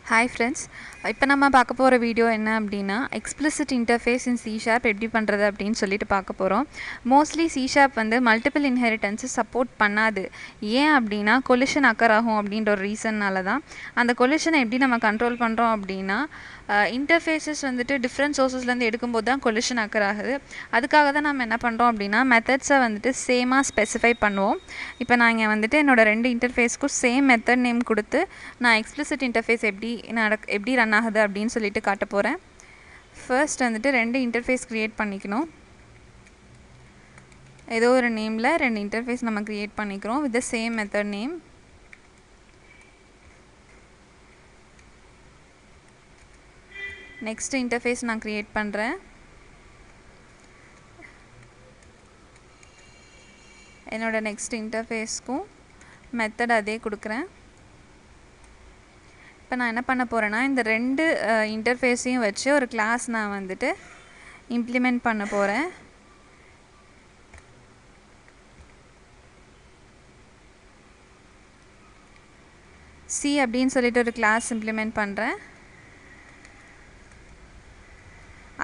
Hi friends, இப்போ நம்ம பார்க்க போகிற வீடியோ என்ன அப்படின்னா explicit interface in C# எப்படி பண்ணுறது அப்படின்னு சொல்லிட்டு பார்க்க போகிறோம். மோஸ்ட்லி C# வந்து மல்டிபிள் இன்ஹெரிட்டன்ஸை சப்போர்ட் பண்ணாது. ஏன் அப்படின்னா கொலிஷன் அக்கர் ஆகும் அப்படின்ற ஒரு ரீசன்னால தான். அந்த கொலிஷனை எப்படி நம்ம கண்ட்ரோல் பண்ணுறோம் அப்படின்னா இன்டர்ஃபேஸஸ் வந்துட்டு டிஃப்ரெண்ட் சோர்ஸஸ்லேருந்து எடுக்கும்போது தான் கொலிஷன் அக்கர் ஆகுது. அதுக்காக தான் நம்ம என்ன பண்ணுறோம் அப்படின்னா மெத்தட்ஸை வந்துட்டு சேமாக ஸ்பெசிஃபை பண்ணுவோம். இப்போ நான் இங்கே வந்துட்டு என்னோடய 2 இன்டர்ஃபேஸ்க்கும் சேம் மெத்தட் நேம் கொடுத்து நான் எக்ஸ்பிளிசிட் இன்டர்ஃபேஸ் எப்படி ரன் ஆகுது அப்படின்னு சொல்லிட்டு காட்ட போகிறேன். ஃபர்ஸ்ட் வந்துட்டு 2 இன்டர்ஃபேஸ் க்ரியேட் பண்ணிக்கணும். ஏதோ ஒரு நேமில் 2 இன்டர்ஃபேஸ் நம்ம க்ரியேட் பண்ணிக்கிறோம் with the same method name. Next interface நான் க்ரியேட் பண்ணுறேன். என்னோட நெக்ஸ்ட் இன்டர்ஃபேஸ்க்கும் மெத்தட் அதே கொடுக்குறேன். இப்போ நான் என்ன பண்ண போகிறேன்னா இந்த 2 இன்டர்ஃபேஸையும் வச்சு ஒரு கிளாஸ் நான் வந்துட்டு இம்ப்ளிமெண்ட் பண்ண போகிறேன். சி அப்படின்னு சொல்லிட்டு ஒரு கிளாஸ் இம்ப்ளிமெண்ட் பண்ணுறேன்.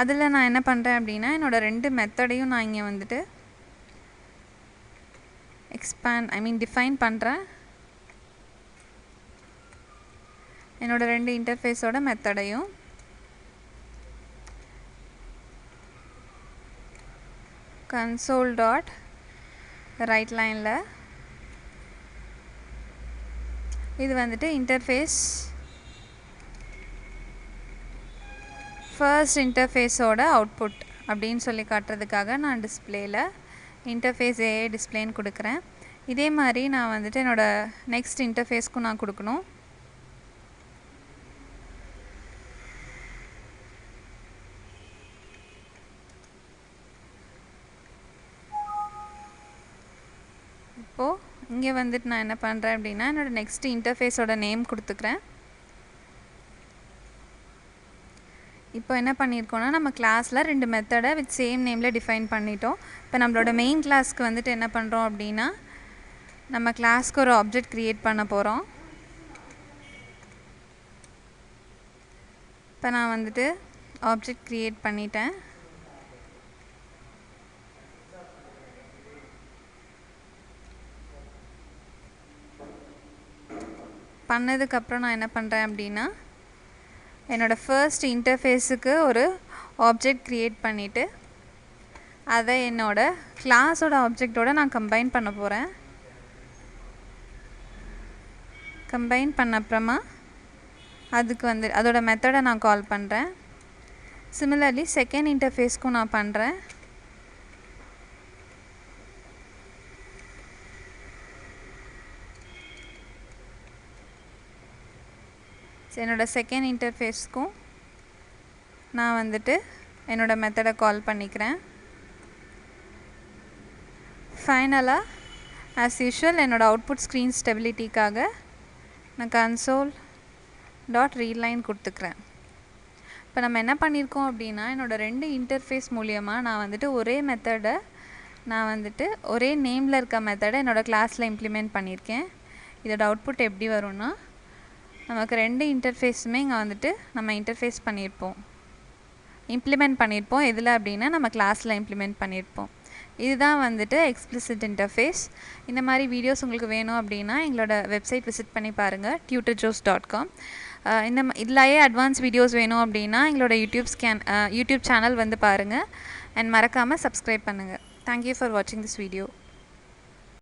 அதில் நான் என்ன பண்ணுறேன் அப்படின்னா என்னோடய 2 மெத்தடையும் நான் இங்கே வந்துட்டு டிஃபைன் பண்ணுறேன். என்னோட 2 இன்டர்ஃபேஸோட மெத்தடையும் console டாட் ரைட் லைனில் இது வந்துட்டு இன்டர்ஃபேஸ் ஃபர்ஸ்ட் இன்டர்ஃபேஸோட அவுட்புட் அப்படின்னு சொல்லி காட்டுறதுக்காக நான் டிஸ்பிளேயில் இன்டர்ஃபேஸ் ஏ டிஸ்பிளேன்னு கொடுக்குறேன். இதே மாதிரி நான் வந்துட்டு என்னோடய நெக்ஸ்ட் இன்டர்ஃபேஸ்க்கும் நான் கொடுக்கணும். இப்போது இங்கே வந்துட்டு நான் என்ன பண்ணுறேன் அப்படின்னா என்னோடய நெக்ஸ்ட் இன்டர்ஃபேஸோட நேம் கொடுத்துக்கிறேன். இப்போ என்ன பண்ணியிருக்கோன்னா நம்ம கிளாஸில் 2 மெத்தடை வித் சேம் நேமில் டிஃபைன் பண்ணிட்டோம். இப்போ நம்மளோட மெயின் கிளாஸ்க்கு வந்துட்டு என்ன பண்ணுறோம் அப்படின்னா நம்ம கிளாஸ்க்கு ஒரு ஆப்ஜெக்ட் க்ரியேட் பண்ண போகிறோம். இப்போ நான் வந்துட்டு ஆப்ஜெக்ட் க்ரியேட் பண்ணிட்டேன். பண்ணதுக்கப்புறம் நான் என்ன பண்ணுறேன் அப்படின்னா என்னோடய ஃபர்ஸ்ட் இன்டர்ஃபேஸுக்கு ஒரு ஆப்ஜெக்ட் க்ரியேட் பண்ணிவிட்டு அதை என்னோடய கிளாஸோட ஆப்ஜெக்டோடு நான் கம்பைன் பண்ண போகிறேன். கம்பைன் பண்ண அப்புறமா அதுக்கு அதோட மெத்தடை நான் கால் பண்ணுறேன். சிமிலர்லி செகண்ட் இன்டர்ஃபேஸ்க்கும் நான் பண்ணுறேன். என்னோடய செகண்ட் இன்டர்ஃபேஸ்க்கும் நான் வந்துட்டு என்னோடய மெத்தடை கால் பண்ணிக்கிறேன். ஃபைனலாக ஆஸ் யூஷுவல் என்னோடய அவுட்புட் ஸ்க்ரீன் ஸ்டெபிலிட்டிக்காக நான் console டாட் ரீட் லைன் கொடுத்துக்கிறேன். இப்போ நம்ம என்ன பண்ணியிருக்கோம் அப்படின்னா என்னோடய 2 இன்டர்ஃபேஸ் மூலியமாக நான் வந்துட்டு ஒரே மெத்தடை நான் வந்துட்டு ஒரே நேமில் இருக்க மெத்தடை என்னோடய கிளாஸில் இம்ப்ளிமெண்ட் பண்ணியிருக்கேன். இதோட அவுட்புட் எப்படி வரும்னா நமக்கு 2 இன்டர்ஃபேஸுமே இங்கே வந்துட்டு நம்ம இம்ப்ளிமெண்ட் பண்ணியிருப்போம். எதில் அப்படின்னா நம்ம கிளாஸில் இம்ப்ளிமெண்ட் பண்ணியிருப்போம். இதுதான் வந்துட்டு எக்ஸ்பிளிசிட் இன்டர்ஃபேஸ். இந்த மாதிரி வீடியோஸ் உங்களுக்கு வேணும் அப்படின்னா எங்களோட வெப்சைட் விசிட் பண்ணி பாருங்கள் tutorjos.com. இதுலையே அட்வான்ஸ் வீடியோஸ் வேணும் அப்படின்னா எங்களோட யூடியூப் சேனல் வந்து பாருங்கள் அண்ட் மறக்காமல் சப்ஸ்கிரைப் பண்ணுங்கள். தேங்க்யூ ஃபார் வாட்சிங் திஸ் வீடியோ.